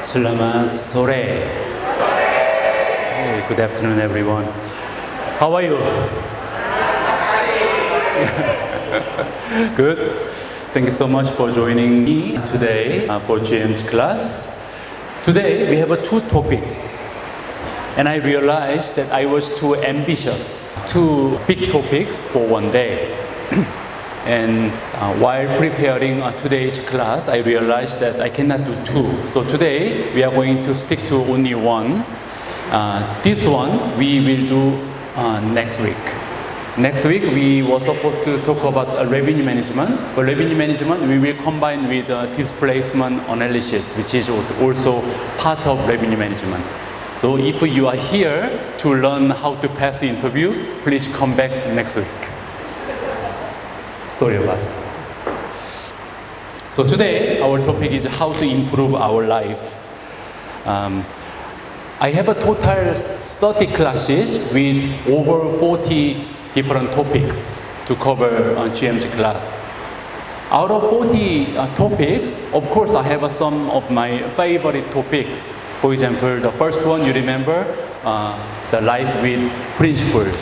Selamat sore. Hey, good afternoon, everyone. How are you? Good. Thank you so much for joining me today for GM's class. Today we have two topics, and I realized that I was too ambitious. Two big topics for one day. And while preparing today's class, I realized that I cannot do two. So today, we are going to stick to only one. This one, we will do next week. Next week, we were supposed to talk about revenue management. But revenue management, we will combine with displacement analysis, which is also part of revenue management. So if you are here to learn how to pass the interview, please come back next week. Sorry about it. So today, our topic is how to improve our life. I have a total 30 classes with over 40 different topics to cover on GM's class. Out of 40 topics, of course, I have some of my favorite topics. For example, the first one, you remember, the life with principles.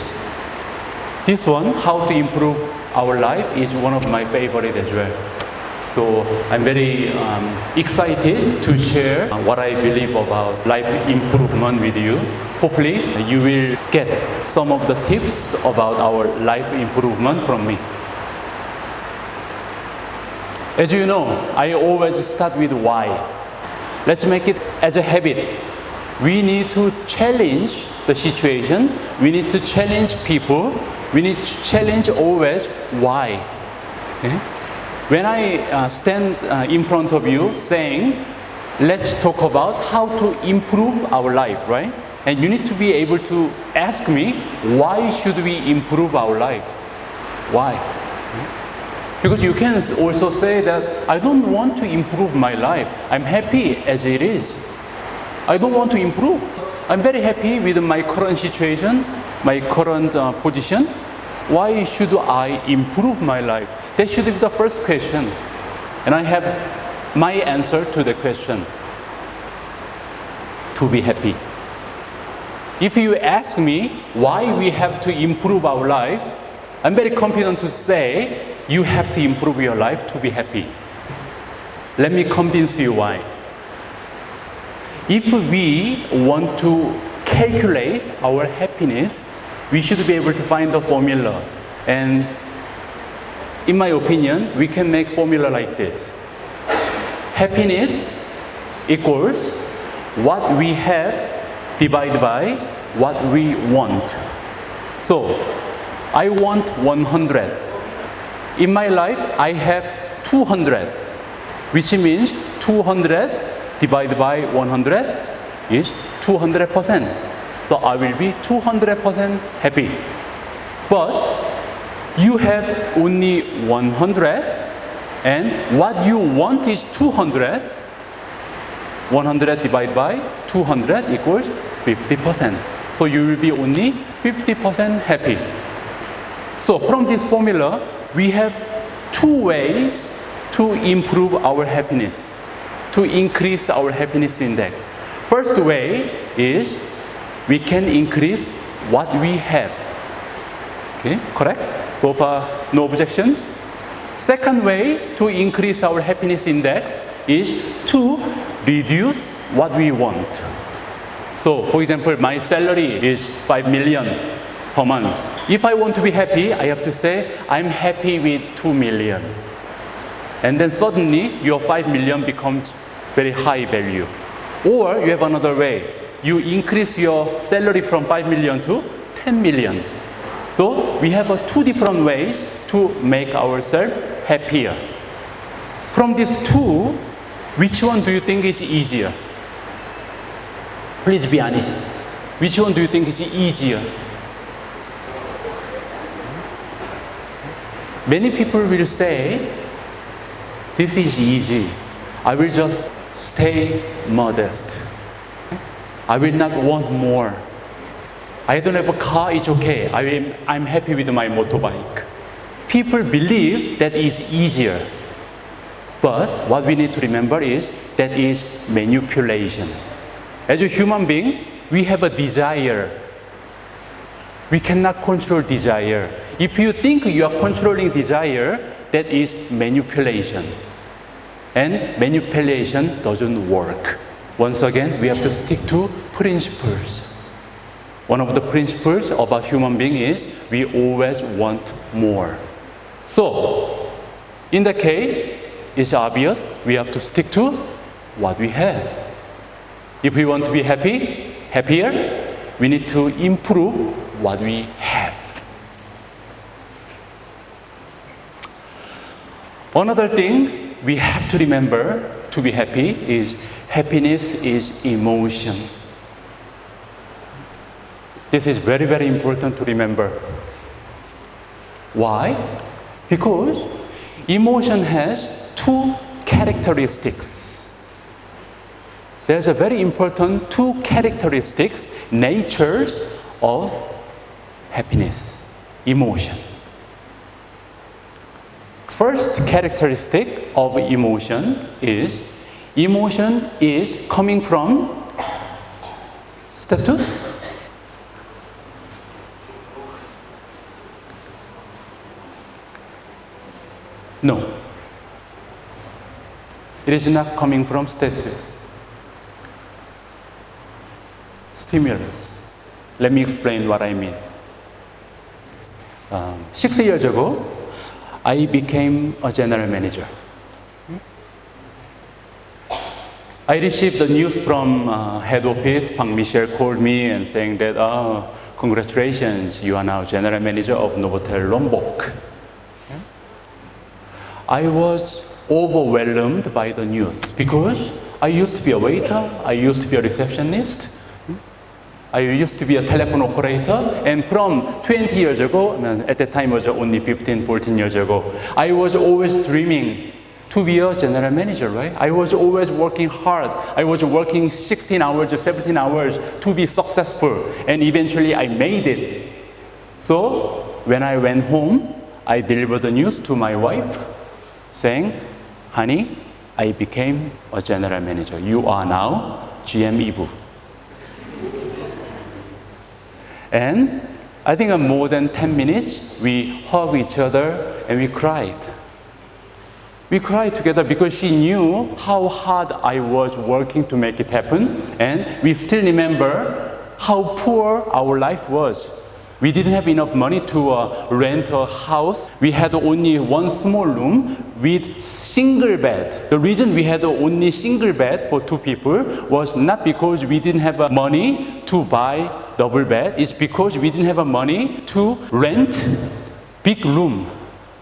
This one, how to improve our life, is one of my favorite as well. So I'm very excited to share what I believe about life improvement with you. Hopefully you will get some of the tips about our life improvement from me. As you know, I always start with why. Let's make it as a habit. We need to challenge the situation. We need to challenge people. We need to challenge always why. Okay? When I stand in front of you saying, let's talk about how to improve our life, right? And you need to be able to ask me, why should we improve our life? Why? Because you can also say that I don't want to improve my life. I'm happy as it is. I don't want to improve. I'm very happy with my current situation, my current position. Why should I improve my life? That should be the first question. And I have my answer to the question. To be happy. If you ask me why we have to improve our life, I'm very confident to say you have to improve your life to be happy. Let me convince you why. If we want to calculate our happiness, we should be able to find the formula. And in my opinion, we can make formula like this. Happiness equals what we have divided by what we want. So, I want 100. In my life, I have 200, which means 200 divided by 100 is 200%. So I will be 200% happy. But you have only 100, and what you want is 200. 100 divided by 200 equals 50%. So you will be only 50% happy. So from this formula, we have two ways to improve our happiness, to increase our happiness index. First way is we can increase what we have. Okay, correct? So far, no objections. Second way to increase our happiness index is to reduce what we want. So, for example, my salary is 5 million per month. If I want to be happy, I have to say, I'm happy with 2 million. And then suddenly, your 5 million becomes very high value. Or you have another way. You increase your salary from 5 million to 10 million. So we have two different ways to make ourselves happier. From these two, which one do you think is easier? Please be honest. Which one do you think is easier? Many people will say, this is easy. I will just stay modest. I will not want more. I don't have a car, it's okay. I'm happy with my motorbike. People believe that is easier. But what we need to remember is that is manipulation. As a human being, we have a desire. We cannot control desire. If you think you are controlling desire, that is manipulation. And manipulation doesn't work. Once again, we have to stick to principles. One of the principles of a human being is we always want more. So, in the case, it's obvious we have to stick to what we have. If we want to be happier, we need to improve what we have. Another thing we have to remember to be happy is happiness is emotion. This is very, very important to remember. Why? Because emotion has two characteristics. There's a very important two characteristics, natures of happiness, emotion. First characteristic of emotion is coming from status. No. It is not coming from status. Stimulus. Let me explain what I mean. 6 years ago, I became a general manager. I received the news from head office. Pang Michelle called me and saying that, congratulations, you are now general manager of Novotel Lombok. I was overwhelmed by the news because I used to be a waiter, I used to be a receptionist, I used to be a telephone operator, and from 20 years ago, at that time it was only 15, 14 years ago, I was always dreaming to be a general manager, right? I was always working hard. I was working 16 hours or 17 hours to be successful, and eventually I made it. So when I went home, I delivered the news to my wife, saying, honey, I became a general manager. You are now GM Ibu. And I think in more than 10 minutes, we hugged each other and we cried. We cried together because she knew how hard I was working to make it happen. And we still remember how poor our life was. We didn't have enough money to rent a house. We had only one small room with single bed. The reason we had only single bed for 2 people was not because we didn't have money to buy double bed. It's because we didn't have money to rent big room.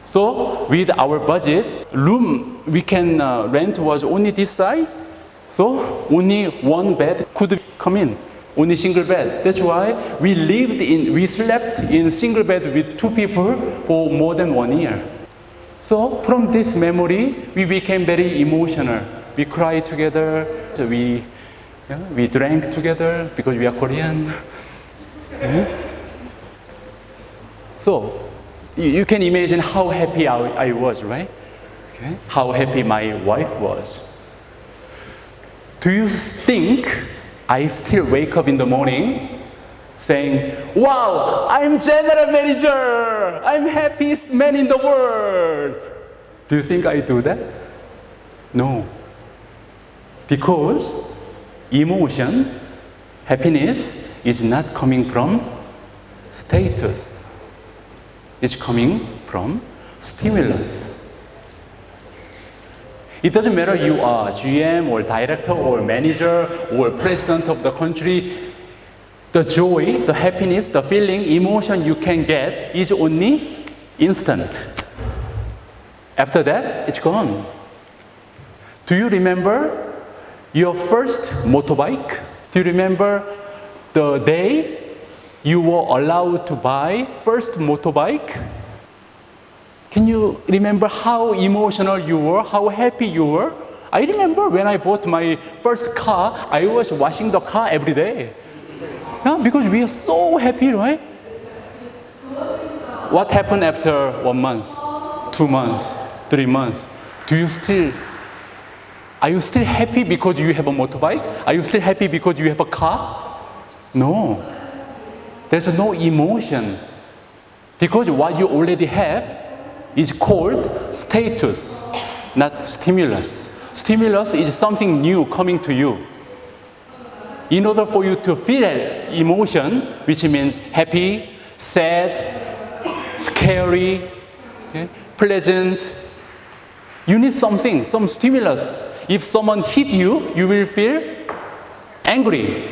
So with our budget, room we can rent was only this size. So only one bed could come in. Only single bed. That's why we slept in single bed with 2 people for more than 1 year. So from this memory, we became very emotional. We cried together. We drank together because we are Korean. So you can imagine how happy I was, right? Okay. How happy my wife was. Do you think I still wake up in the morning saying, wow, I'm general manager. I'm happiest man in the world. Do you think I do that? No. Because emotion, happiness, is not coming from status. It's coming from stimulus. It doesn't matter you are GM or director or manager or president of the country. The joy, the happiness, the feeling, emotion you can get is only instant. After that, it's gone. Do you remember your first motorbike? Do you remember the day you were allowed to buy first motorbike? Can you remember how emotional you were, how happy you were? I remember when I bought my first car, I was washing the car every day. Yeah, because we are so happy, right? What happened after 1 month, 2 months, 3 months? Do you still Are you still happy because you have a motorbike? Are you still happy because you have a car? No. There's no emotion. Because what you already have is called status, not stimulus. Stimulus is something new coming to you. In order for you to feel emotion, which means happy, sad, scary, okay, pleasant, you need something, some stimulus. If someone hit you, you will feel angry.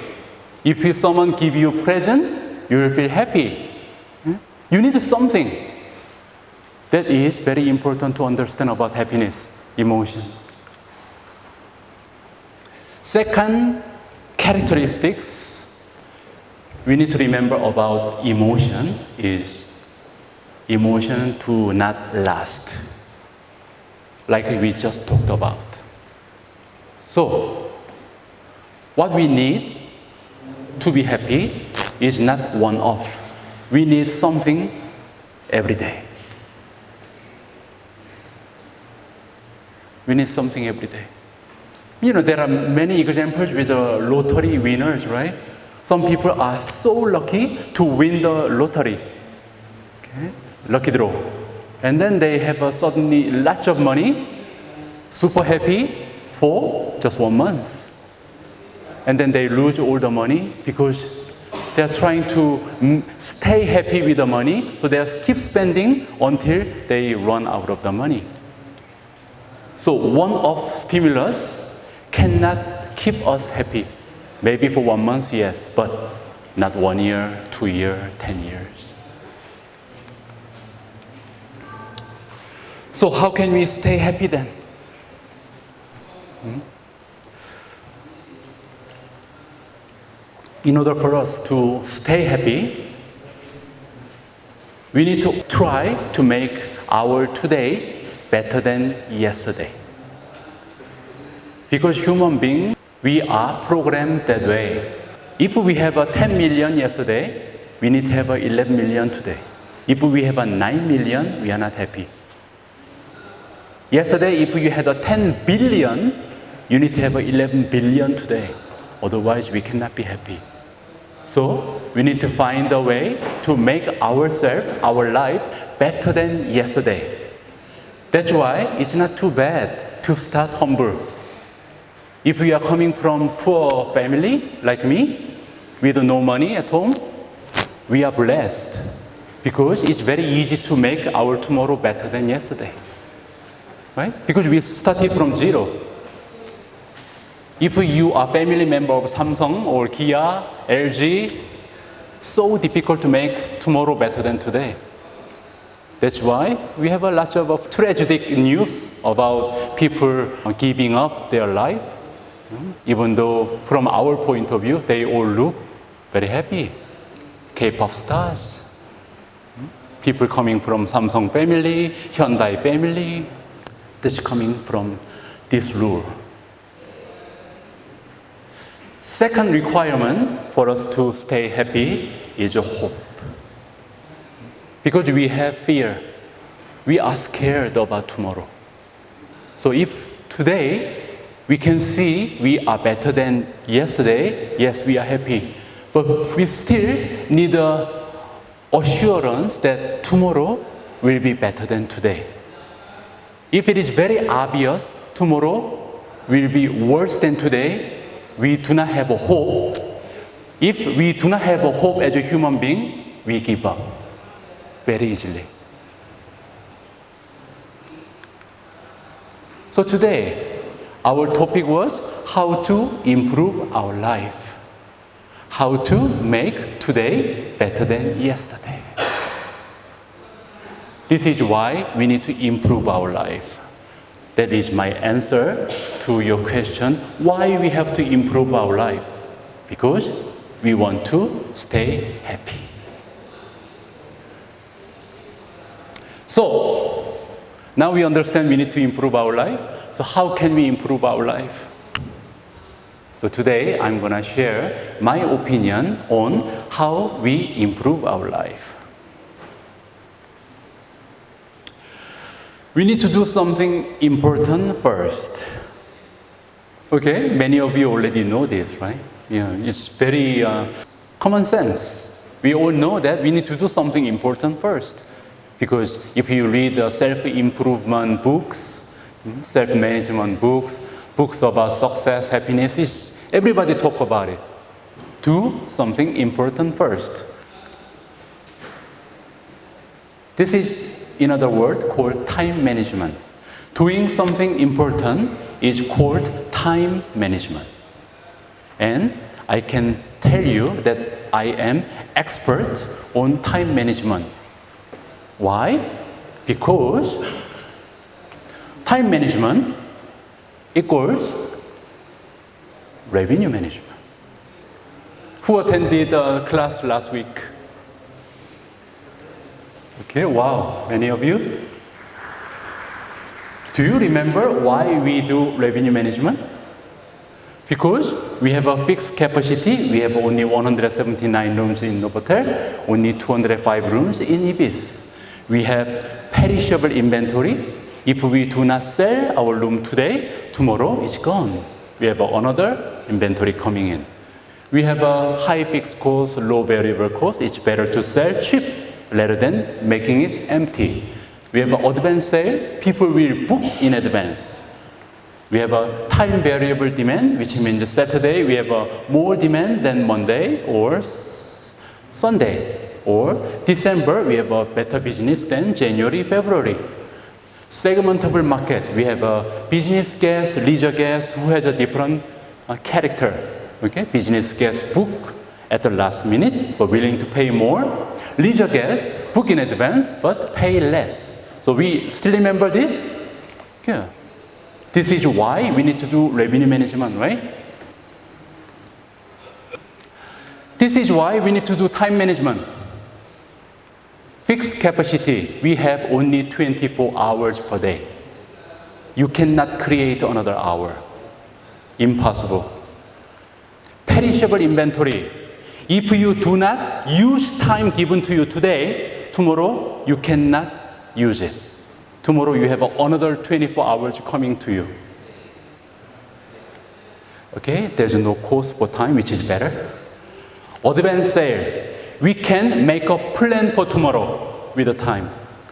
If someone give you a present, you will feel happy. You need something. That is very important to understand about happiness, emotion. Second characteristics we need to remember about emotion is emotion to not last, like we just talked about. So, what we need to be happy is not one-off. We need something every day. We need something every day. You know, there are many examples with the lottery winners, right? Some people are so lucky to win the lottery, okay? Lucky draw. And then they have suddenly lots of money, super happy for just 1 month. And then they lose all the money because they are trying to stay happy with the money, so they keep spending until they run out of the money. So one-off stimulus cannot keep us happy. Maybe for 1 month, yes, but not 1 year, 2 years, 10 years. So how can we stay happy then? In order for us to stay happy, we need to try to make our today better than yesterday. Because human beings, we are programmed that way. If we have a 10 million yesterday, we need to have a 11 million today. If we have a 9 million, we are not happy. Yesterday, if you had a 10 billion, you need to have a 11 billion today. Otherwise, we cannot be happy. So, we need to find a way to make ourselves, our life, better than yesterday. That's why it's not too bad to start humble. If we are coming from poor family, like me, with no money at home, we are blessed. Because it's very easy to make our tomorrow better than yesterday. Right? Because we started from zero. If you are family member of Samsung or Kia, LG, so difficult to make tomorrow better than today. That's why we have a lot of tragic news about people giving up their life. Even though from our point of view, they all look very happy. K-pop stars, people coming from Samsung family, Hyundai family, that's coming from this rule. Second requirement for us to stay happy is hope. Because we have fear, we are scared about tomorrow. So if today we can see we are better than yesterday, yes, we are happy. But we still need the assurance that tomorrow will be better than today. If it is very obvious tomorrow will be worse than today, we do not have a hope. If we do not have a hope as a human being, we give up very easily. So today, our topic was how to improve our life. How to make today better than yesterday. This is why we need to improve our life. That is my answer to your question, why we have to improve our life. Because we want to stay happy. So, now we understand we need to improve our life. So how can we improve our life? So today I'm going to share my opinion on how we improve our life. We need to do something important first. Okay, many of you already know this, right? Yeah, it's very common sense. We all know that we need to do something important first. Because if you read self-improvement books, self-management books, books about success, happiness, everybody talk about it. Do something important first. This is, in other words, called time management. Doing something important is called time management. And I can tell you that I am expert on time management. Why? Because time management equals revenue management. Who attended a class last week? Okay, wow, many of you. Do you remember why we do revenue management? Because we have a fixed capacity. We have only 179 rooms in Novotel, only 205 rooms in Ibis. We have perishable inventory. If we do not sell our room today, tomorrow it's gone. We have another inventory coming in. We have a high fixed cost, low variable cost. It's better to sell cheap rather than making it empty. We have an advance sale. People will book in advance. We have a time variable demand, which means Saturday we have a more demand than Monday or Sunday. Or December, we have a better business than January, February. Segmentable market, we have a business guest, leisure guest who has a different character. Okay, business guest book at the last minute but willing to pay more. Leisure guest book in advance but pay less. So we still remember this? Yeah. This is why we need to do revenue management, right? This is why we need to do time management. Fixed capacity, we have only 24 hours per day. You cannot create another hour. Impossible. Perishable inventory. If you do not use time given to you today, tomorrow you cannot use it. Tomorrow you have another 24 hours coming to you. Okay, there's no cost for time, which is better. Advance sale. We can make a plan for tomorrow with the time.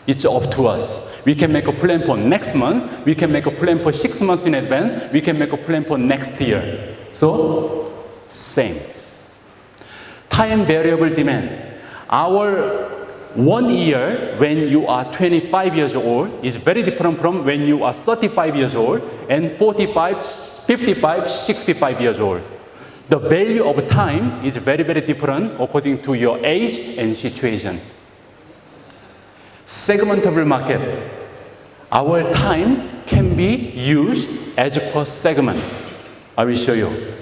It's up to us. We can make a plan for next month. We can make a plan for 6 months in advance. We can make a plan for next year. So, same. Time variable demand. Our 1 year when you are 25 years old is very different from when you are 35 years old and 45, 55, 65 years old. The value of time is very, very different according to your age and situation. Segmentable market. Our time can be used as per segment. I will show you.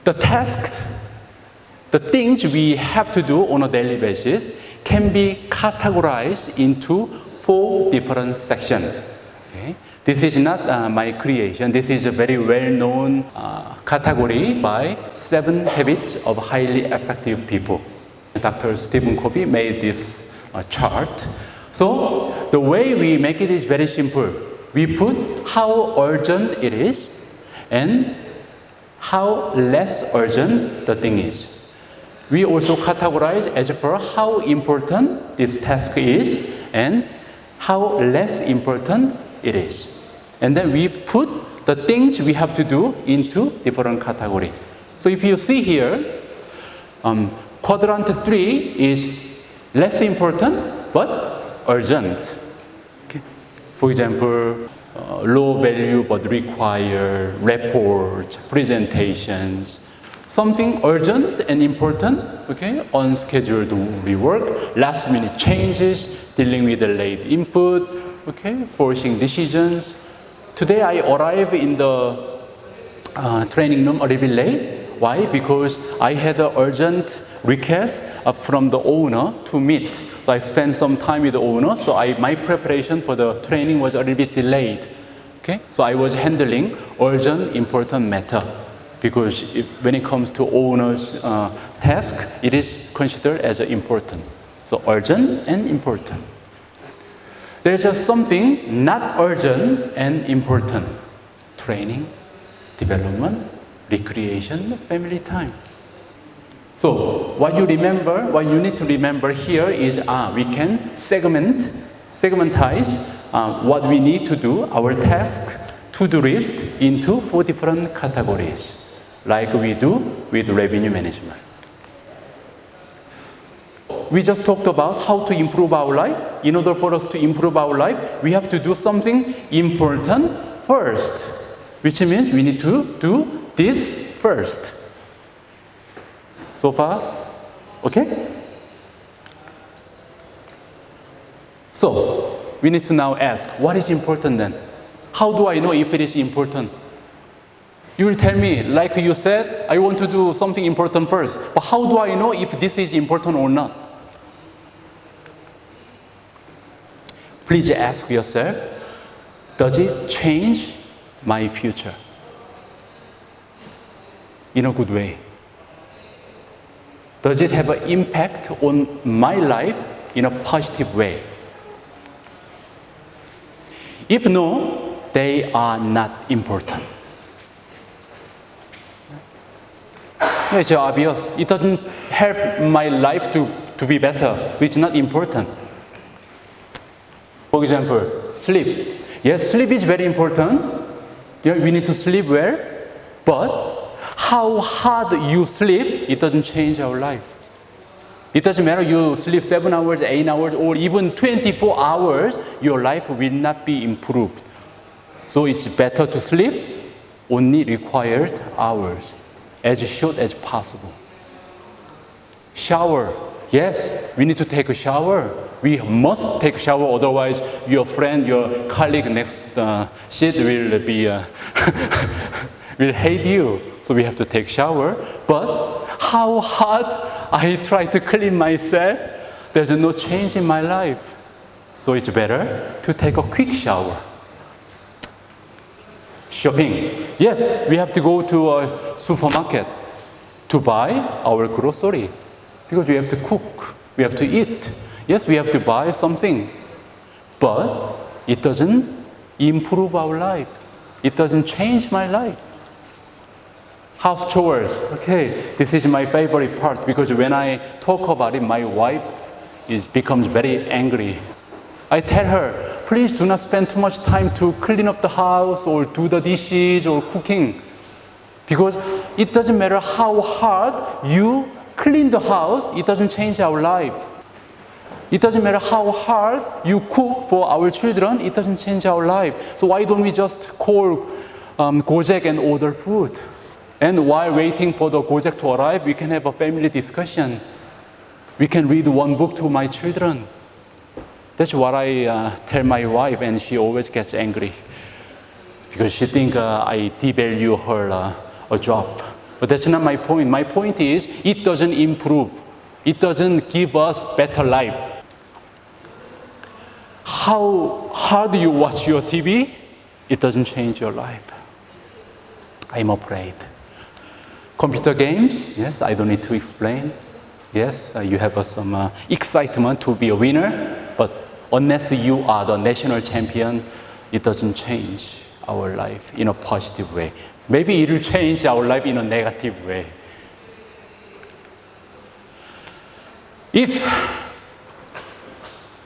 The task, the things we have to do on a daily basis can be categorized into 4 different sections. Okay? This is not my creation. This is a very well-known category by 7 Habits of Highly Effective People. Dr. Stephen Covey made this chart. So the way we make it is very simple. We put how urgent it is and how less urgent the thing is. We also categorize as for how important this task is and how less important it is. And then we put the things we have to do into different category. So if you see here, quadrant 3 is less important but urgent. Okay. For example, low value but require reports, presentations, something urgent and important, okay, unscheduled rework, last minute changes, dealing with the late input, okay, forcing decisions. Today I arrived in the training room a little bit late. Why? Because I had an urgent request from the owner to meet. So I spent some time with the owner, so my preparation for the training was a little bit delayed. Okay? So I was handling urgent, important matter. Because when it comes to owner's task, it is considered as important. So urgent and important. There's just something not urgent and important. Training, development, recreation, family time. So what you need to remember here is we can segmentize what we need to do, our task, to-do list into 4 different categories, like we do with revenue management. We just talked about how to improve our life. In order for us to improve our life, we have to do something important first, which means we need to do this first. So far, okay? So, we need to now ask, what is important then? How do I know if it is important? You will tell me, like you said, I want to do something important first. But how do I know if this is important or not? Please ask yourself, does it change my future? In a good way. Does it have an impact on my life in a positive way? If no, they are not important. It's obvious. It doesn't help my life to be better. It's not important. For example, sleep. Yes, sleep is very important. Yeah, we need to sleep well. But how hard you sleep, it doesn't change our life. It doesn't matter you sleep 7 hours, 8 hours, or even 24 hours, your life will not be improved. So it's better to sleep only required hours, as short as possible. Shower. Yes, we need to take a shower. We must take a shower, otherwise your friend, your colleague next seat will be will hate you. So we have to take shower. But how hard I try to clean myself, there's no change in my life. So it's better to take a quick shower. Shopping. Yes, we have to go to a supermarket to buy our grocery because we have to cook, we have to eat. Yes, we have to buy something, but it doesn't improve our life. It doesn't change my life. House chores. Okay, this is my favorite part because when I talk about it, my wife becomes very angry. I tell her, please do not spend too much time to clean up the house or do the dishes or cooking. Because it doesn't matter how hard you clean the house, it doesn't change our life. It doesn't matter how hard you cook for our children, it doesn't change our life. So why don't we just call Gojek and order food? And while waiting for the Gojek to arrive, we can have a family discussion. We can read one book to my children. That's what I tell my wife, and she always gets angry because she thinks I devalue her job. But that's not my point. My point is it doesn't improve. It doesn't give us better life. How hard you watch your TV, it doesn't change your life. I'm afraid. Computer games, yes, I don't need to explain. Yes, you have some excitement to be a winner, but unless you are the national champion, it doesn't change our life in a positive way. Maybe it will change our life in a negative way. If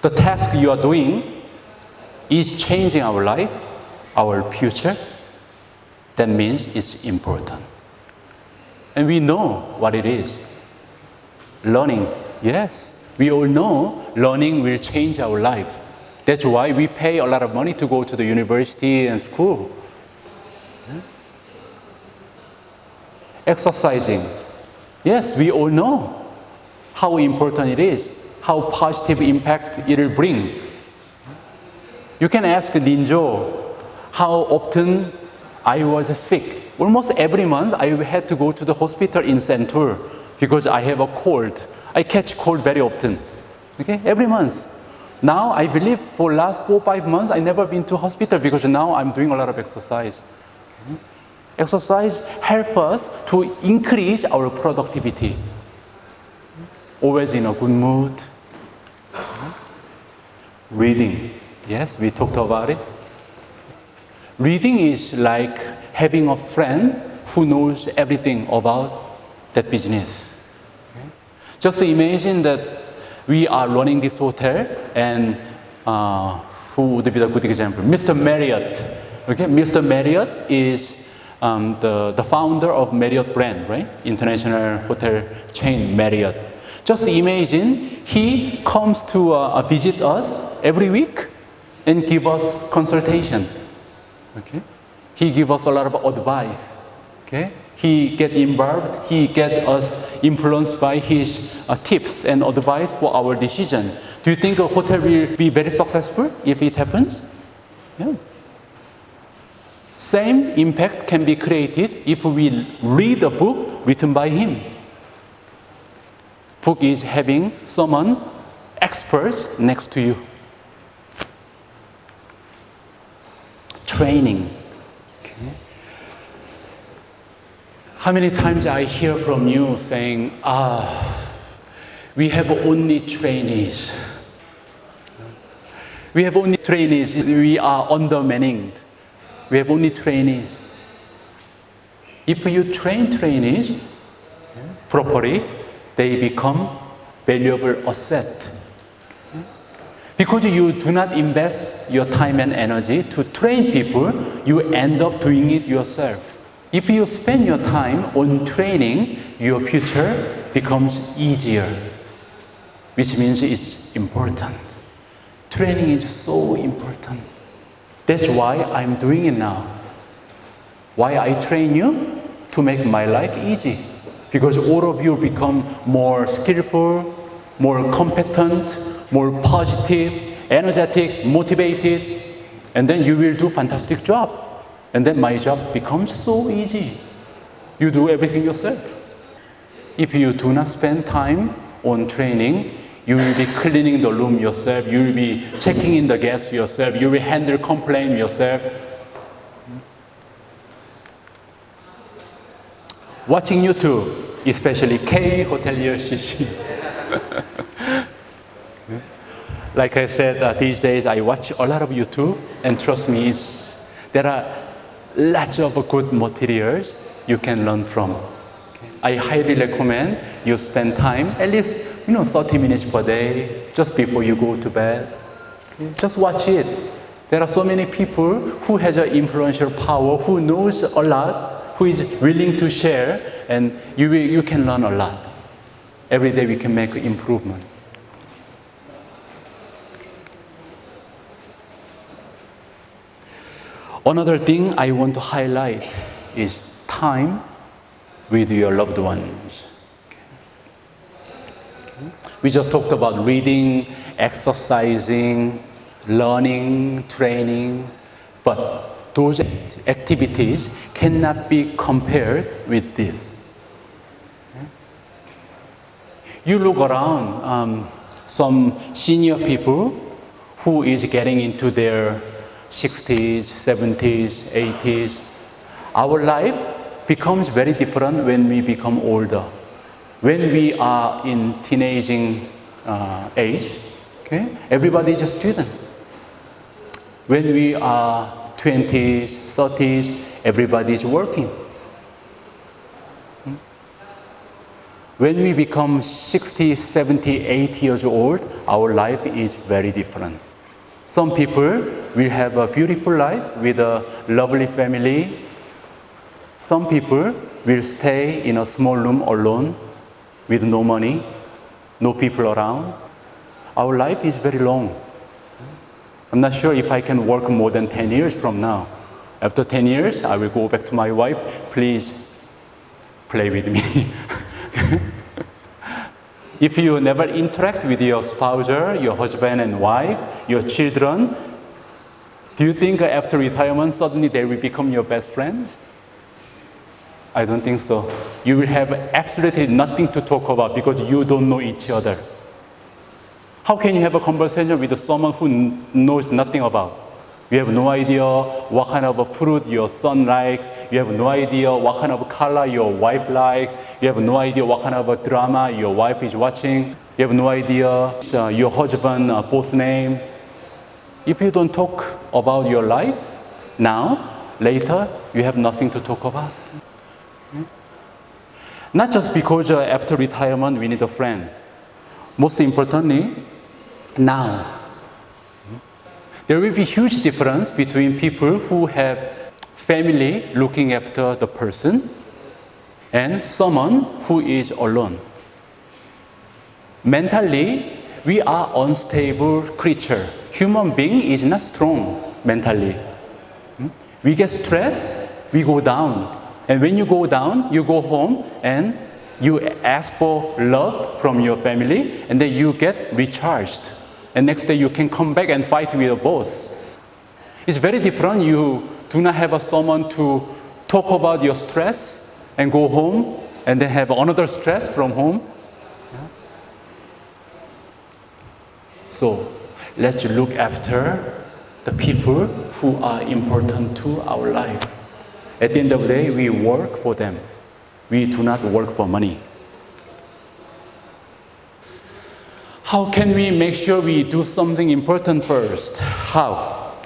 the task you are doing is changing our life, our future, that means it's important. And we know what it is. Learning, yes. We all know learning will change our life. That's why we pay a lot of money to go to the university and school. Exercising. Yes, we all know how important it is, how positive impact it will bring. You can ask Ninjo how often I was sick. Almost every month I had to go to the hospital in Centur because I have a cold. I catch cold very often. Okay, every month. Now I believe for last 4-5 months I never been to hospital because now I'm doing a lot of exercise. Exercise helps us to increase our productivity. Always in a good mood. Reading. Yes, we talked about it. Reading is like having a friend who knows everything about that business. Okay? Just imagine that we are running this hotel and who would be the good example? Mr. Marriott. Okay, Mr. Marriott is the founder of Marriott brand, right? International hotel chain Marriott. Just imagine he comes to visit us every week and give us consultation. Okay, he give us a lot of advice. Okay, he get involved. He get us influenced by his tips and advice for our decisions. Do you think a hotel will be very successful if it happens? Yeah. Same impact can be created if we read a book written by him. Book is having someone experts next to you. Training. Okay. How many times I hear from you saying, we have only trainees. We have only trainees. We are undermanned. We have only trainees. If you train trainees properly, they become valuable asset. Because you do not invest your time and energy to train people, you end up doing it yourself. If you spend your time on training, your future becomes easier, which means it's important. Training is so important. That's why I'm doing it now. Why I train you? To make my life easy. Because all of you become more skillful, more competent, more positive, energetic, motivated, and then you will do fantastic job. And then my job becomes so easy. You do everything yourself. If you do not spend time on training, you will be cleaning the room yourself, you will be checking in the guests yourself, you will handle complaint yourself. Watching YouTube, especially KHotelier CC. Like I said, these days I watch a lot of YouTube, and trust me, there are lots of good materials you can learn from. I highly recommend you spend time, at least 30 minutes per day, just before you go to bed. Just watch it. There are so many people who has an influential power, who knows a lot, who is willing to share, and you can learn a lot. Every day we can make improvement. Another thing I want to highlight is time with your loved ones. We just talked about reading, exercising, learning, training, but those activities cannot be compared with this. You look around, some senior people who is getting into their 60s, 70s, 80s. Our life becomes very different when we become older. When we are in teenaging age, okay, everybody is a student. When we are 20s, 30s, everybody is working. When we become 60, 70, 80 years old, our life is very different. Some people will have a beautiful life with a lovely family. Some people will stay in a small room alone with no money, no people around. Our life is very long. I'm not sure if I can work more than 10 years from now. After 10 years, I will go back to my wife. Please play with me. If you never interact with your spouse, your husband and wife, your children, do you think after retirement suddenly they will become your best friends? I don't think so. You will have absolutely nothing to talk about because you don't know each other. How can you have a conversation with someone who knows nothing about? You have no idea what kind of fruit your son likes. You have no idea what kind of color your wife likes. You have no idea what kind of drama your wife is watching. You have no idea your husband's boss name. if you don't talk about your life now, later you have nothing to talk about. Not just because after retirement we need a friend. Most importantly, now. There will be huge difference between people who have family looking after the person and someone who is alone. Mentally, we are unstable creature. Human being is not strong mentally. We get stressed, we go down. And when you go down, you go home and you ask for love from your family, and then you get recharged. And next day you can come back and fight with your boss. It's very different. You do not have someone to talk about your stress and go home and then have another stress from home. So let's look after the people who are important to our life. At the end of the day, we work for them. We do not work for money. How can we make sure we do something important first? How?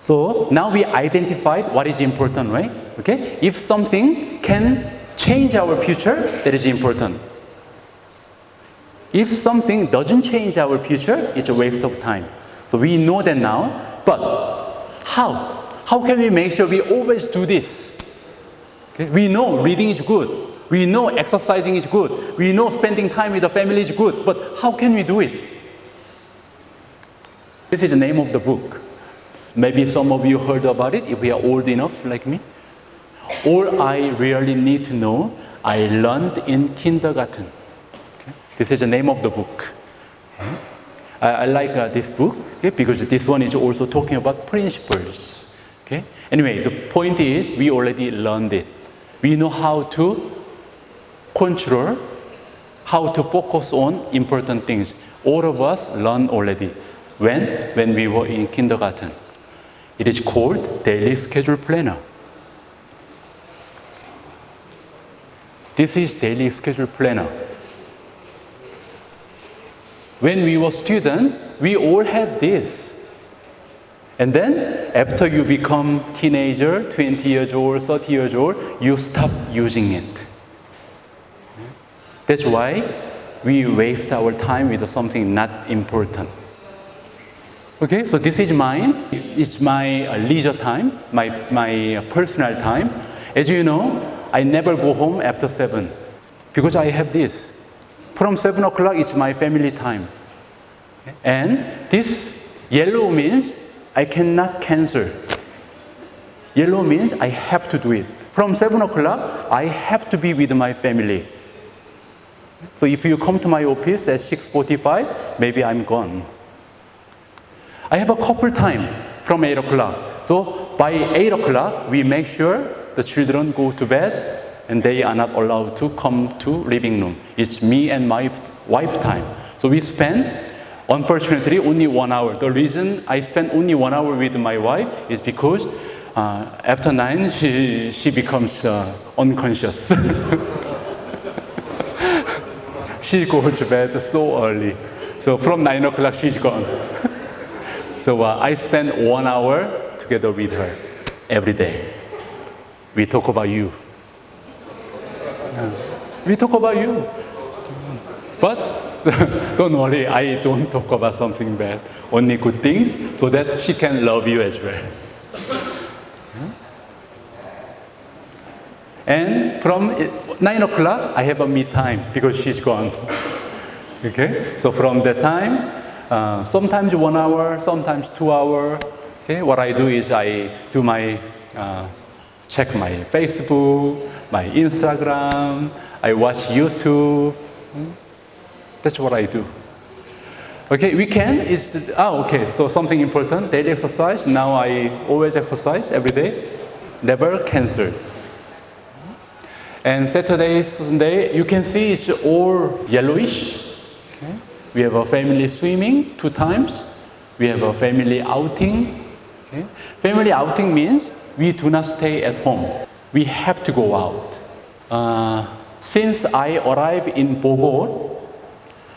So now we identified what is important, right? Okay? If something can change our future, that is important. If something doesn't change our future, it's a waste of time. So we know that now, but how? How can we make sure we always do this? Okay? We know reading is good. We know exercising is good. We know spending time with the family is good. But how can we do it? This is the name of the book. Maybe some of you heard about it if you are old enough like me. All I really need to know, I learned in kindergarten. Okay? This is the name of the book. Okay? I like this book because this one is also talking about principles. Okay? Anyway, the point is we already learned it. We know how to control, how to focus on important things. All of us learned already. When we were in kindergarten. It is called Daily Schedule Planner. This is Daily Schedule Planner. When we were students, we all had this. And then, after you become teenager, 20 years old, 30 years old, you stop using it. That's why we waste our time with something not important. Okay, so this is mine. It's my leisure time, my personal time. As you know, I never go home after 7 because I have this. From 7 o'clock, it's my family time. And this yellow means I cannot cancel. Yellow means I have to do it. From 7 o'clock, I have to be with my family. So if you come to my office at 6:45, maybe I'm gone. I have a couple time from 8 o'clock. So by 8 o'clock, we make sure the children go to bed and they are not allowed to come to living room. It's me and my wife time. So we spend, unfortunately, only 1 hour. The reason I spend only 1 hour with my wife is because after 9, she becomes unconscious. She goes to bed so early. So from 9 o'clock, she's gone. So I spend 1 hour together with her every day. We talk about you. We talk about you. But don't worry, I don't talk about something bad. Only good things so that she can love you as well. And from 9 o'clock, I have a me time because she's gone. Okay? So from that time, sometimes 1 hour, sometimes 2 hours. Okay? What I do is I do my, check my Facebook, my Instagram, I watch YouTube. That's what I do. Okay, weekend is, okay, so something important, daily exercise. Now I always exercise every day, never cancel. And Saturday, Sunday, you can see it's all yellowish. Okay. We have a family swimming 2 times. We have a family outing. Okay. Family outing means we do not stay at home. We have to go out. Since I arrived in Bogor,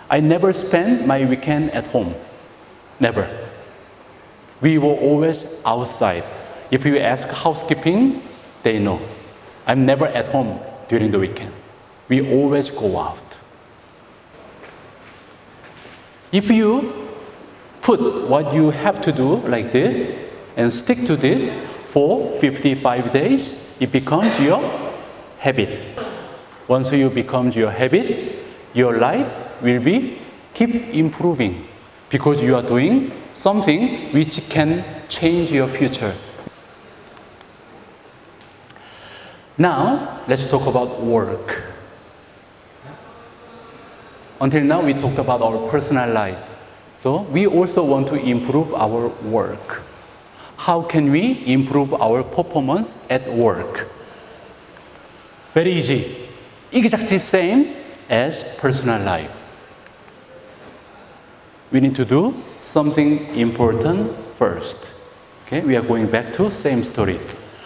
I never spend my weekend at home. Never. We were always outside. If you ask housekeeping, they know. I'm never at home during the weekend. We always go out. If you put what you have to do like this and stick to this for 55 days, it becomes your habit. Once you become your habit, your life will be keep improving because you are doing something which can change your future. Now, let's talk about work. Until now, we talked about our personal life. So, we also want to improve our work. How can we improve our performance at work? Very easy. Exactly same as personal life. We need to do something important first. Okay, we are going back to same story.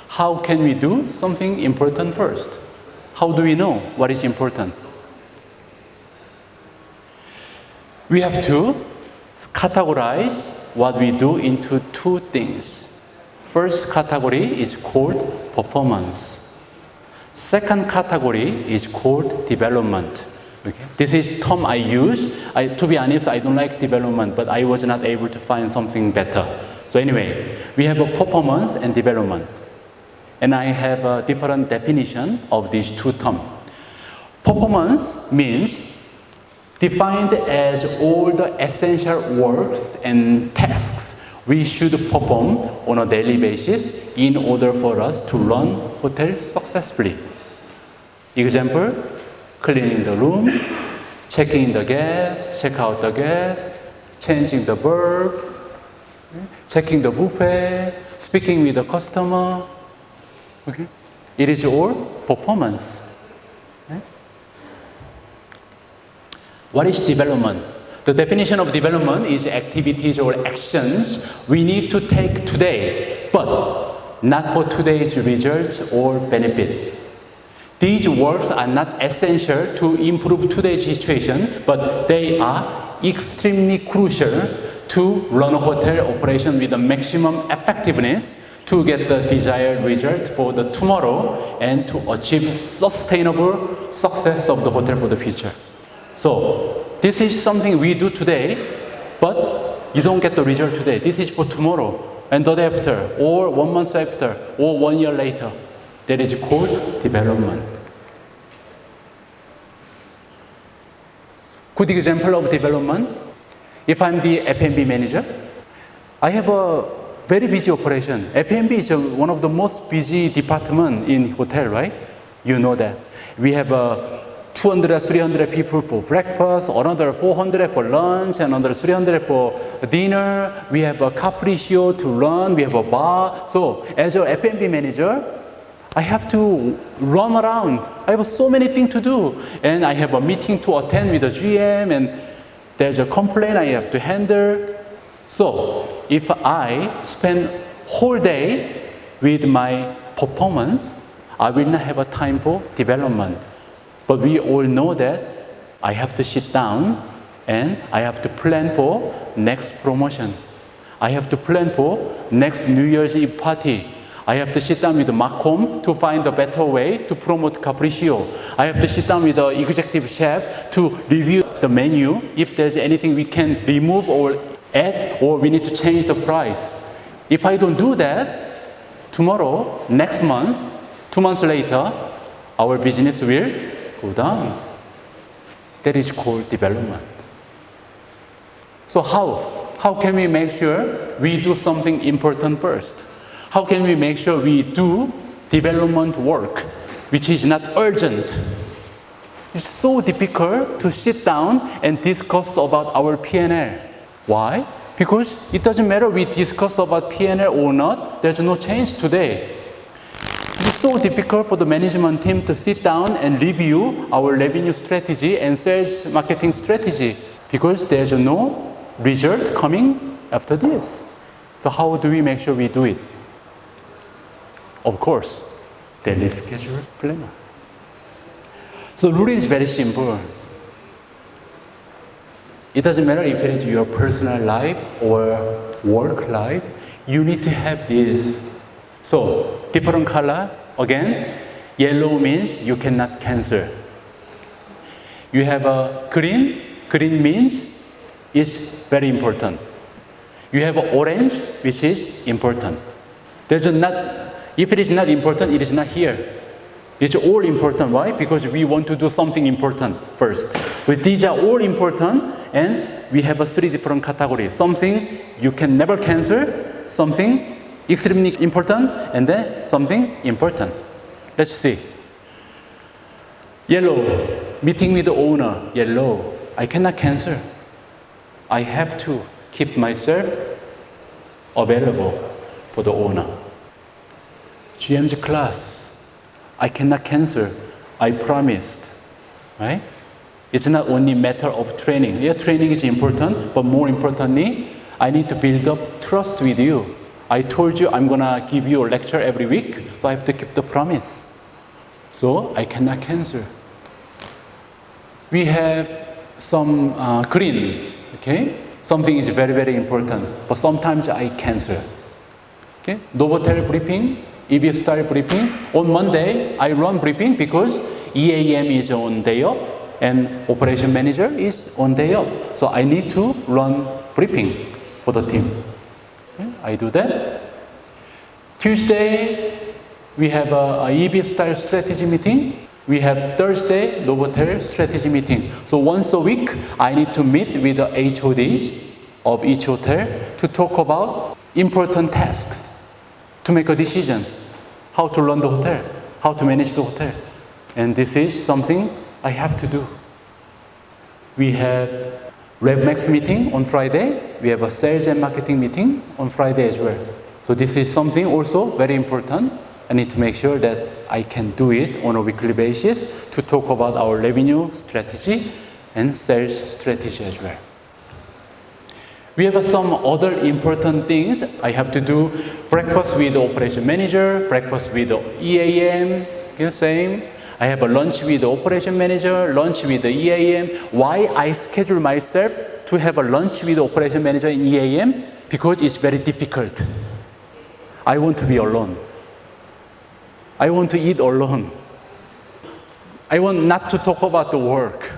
How can we do something important first? How do we know what is important? We have to categorize what we do into two things. First category is called performance. Second category is called development. Okay. This is term I use. To be honest, I don't like development, but I was not able to find something better. So anyway, we have a performance and development. And I have a different definition of these two terms. Performance means defined as all the essential works and tasks we should perform on a daily basis in order for us to run hotel successfully. Example, cleaning the room, checking in the guests, check out the guests, changing the bulb, checking the buffet, speaking with the customer. Okay? It is all performance. Okay? What is development? The definition of development is activities or actions we need to take today, but not for today's results or benefits. These works are not essential to improve today's situation, but they are extremely crucial to run a hotel operation with the maximum effectiveness to get the desired result for the tomorrow and to achieve sustainable success of the hotel for the future. So, this is something we do today, but you don't get the result today. This is for tomorrow and the day after, or 1 month after, or 1 year later. That is called development. Good example of development. If I'm the F&B manager, I have a very busy operation. F&B is one of the most busy department in hotel, right? You know that. We have 200, 300 people for breakfast, another 400 for lunch, and another 300 for dinner. We have a capriccio to run, we have a bar. So, as an F&B manager, I have to run around. I have so many things to do. And I have a meeting to attend with the GM, and there's a complaint I have to handle. So, if I spend whole day with my performance, I will not have a time for development. But we all know that I have to sit down and I have to plan for next promotion. I have to plan for next New Year's Eve party. I have to sit down with Macom to find a better way to promote Capriccio. I have to sit down with the executive chef to review the menu if there's anything we can remove or add, or we need to change the price. If I don't do that, tomorrow, next month, 2 months later, our business will go down. That is called development. So how can we make sure we do something important first? How can we make sure we do development work, which is not urgent? It's so difficult to sit down and discuss about our P&L. Why? Because it doesn't matter we discuss about P&L or not, there's no change today. It's so difficult for the management team to sit down and review our revenue strategy and sales marketing strategy because there's no result coming after this. So how do we make sure we do it? Of course, daily schedule planner. So rule is very simple. It doesn't matter if it is your personal life or work life. You need to have this. So, different color, again, yellow means you cannot cancel. You have a green means it's very important. You have orange, which is important. If it is not important, it is not here. It's all important. Why? Because we want to do something important first. So these are all important, and we have 3 different categories. Something you can never cancel, something extremely important, and then something important. Let's see. Yellow, meeting with the owner. Yellow, I cannot cancel. I have to keep myself available for the owner. GM's class, I cannot cancel. I promised. Right? It's not only a matter of training. Yeah, training is important, but more importantly, I need to build up trust with you. I told you I'm gonna give you a lecture every week, so I have to keep the promise. So I cannot cancel. We have some green, okay? Something is very, very important, but sometimes I cancel. Okay? Novotel briefing, EB style briefing. On Monday, I run briefing because EAM is on day off and operation manager is on day off. So I need to run briefing for the team. Okay? I do that. Tuesday, we have a EB style strategy meeting. We have Thursday, Novotel strategy meeting. So once a week, I need to meet with the HODs of each hotel to talk about important tasks, to make a decision, how to run the hotel, how to manage the hotel. And this is something I have to do. We have RevMax meeting on Friday. We have a sales and marketing meeting on Friday as well. So this is something also very important. I need to make sure that I can do it on a weekly basis to talk about our revenue strategy and sales strategy as well. We have some other important things. I have to do breakfast with the operation manager, breakfast with the EAM, same. I have a lunch with the operation manager, lunch with the EAM. Why I schedule myself to have a lunch with the operation manager in EAM? Because it's very difficult. I want to be alone. I want to eat alone. I want not to talk about the work.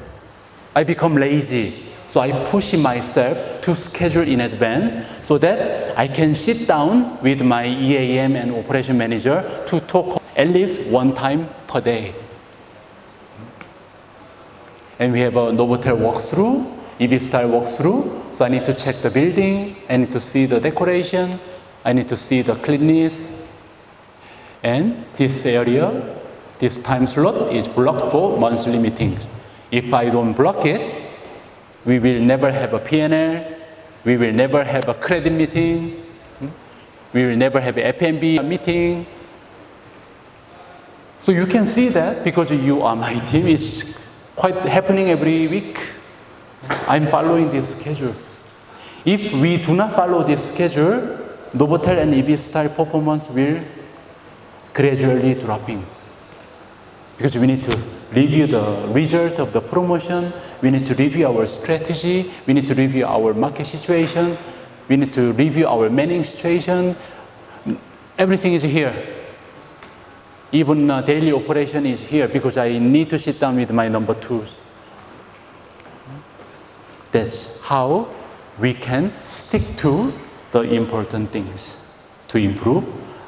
I become lazy. So I push myself to schedule in advance so that I can sit down with my EAM and operation manager to talk at least one time per day. And we have a Novotel walkthrough, EB style walkthrough. So I need to check the building. I need to see the decoration. I need to see the cleanliness. And this area, this time slot is blocked for monthly meetings. If I don't block it, we will never have a P&L, we will never have a credit meeting, we will never have a F&B meeting. So you can see that because you are my team, it's quite happening every week. I'm following this schedule. If we do not follow this schedule, Novotel and EB style performance will gradually dropping. Because we need to review the result of the promotion, we need to review our strategy, we need to review our market situation, we need to review our manning situation. Everything is here. Even daily operation is here because I need to sit down with my number 2s. That's how we can stick to the important things to improve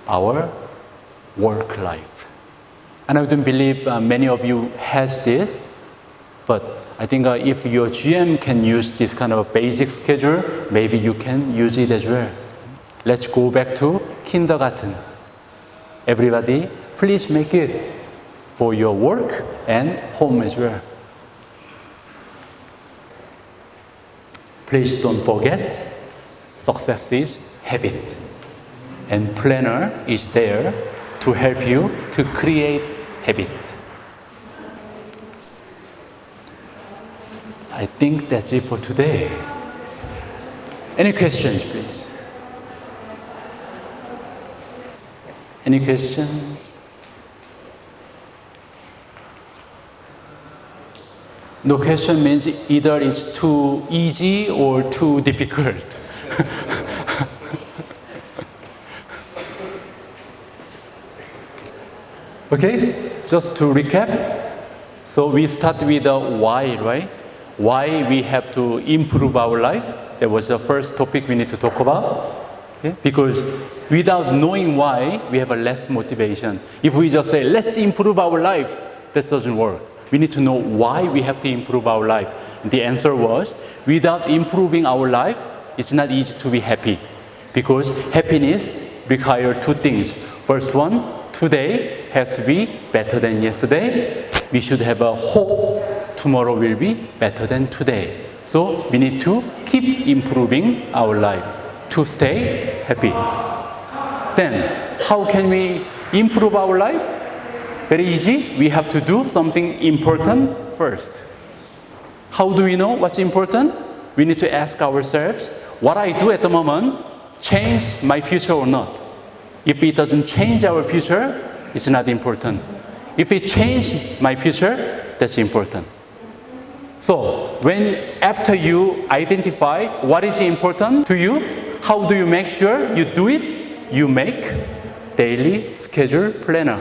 our work life. And I don't believe many of you has this, but I think if your GM can use this kind of a basic schedule, maybe you can use it as well. Let's go back to kindergarten. Everybody, please make it for your work and home as well. Please don't forget, success is habit, and planner is there to help you to create habit. I think that's it for today. Any questions, please? Any questions? No question means either it's too easy or too difficult. Okay, just to recap. So we start with the why, right? Why we have to improve our life. That was the first topic we need to talk about. Okay? Because without knowing why, we have a less motivation. If we just say, let's improve our life, that doesn't work. We need to know why we have to improve our life. And the answer was, without improving our life, it's not easy to be happy. Because happiness requires two things. First one, today has to be better than yesterday. We should have a hope tomorrow will be better than today. So we need to keep improving our life to stay happy. Then, how can we improve our life? Very easy. We have to do something important first. How do we know what's important? We need to ask ourselves, what I do at the moment change my future or not? If it doesn't change our future, it's not important. If it changes my future, that's important. So, after you identify what is important to you, how do you make sure you do it? You make daily schedule planner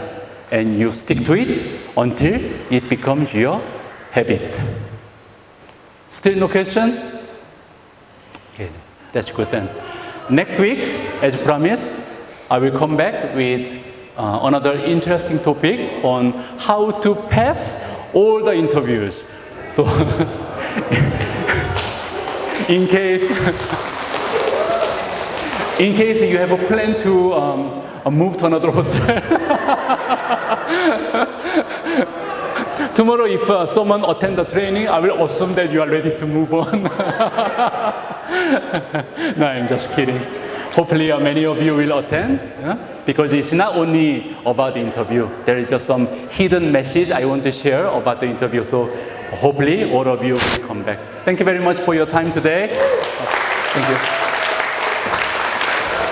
and you stick to it until it becomes your habit. Still no question? Okay, that's good then. Next week, as promised, I will come back with another interesting topic on how to pass all the interviews. So, in case you have a plan to move to another hotel, tomorrow if someone attend the training, I will assume that you are ready to move on. No, I'm just kidding. Hopefully many of you will attend, because it's not only about the interview. There is just some hidden message I want to share about the interview. So hopefully all of you will come back. Thank you very much for your time today. Thank you.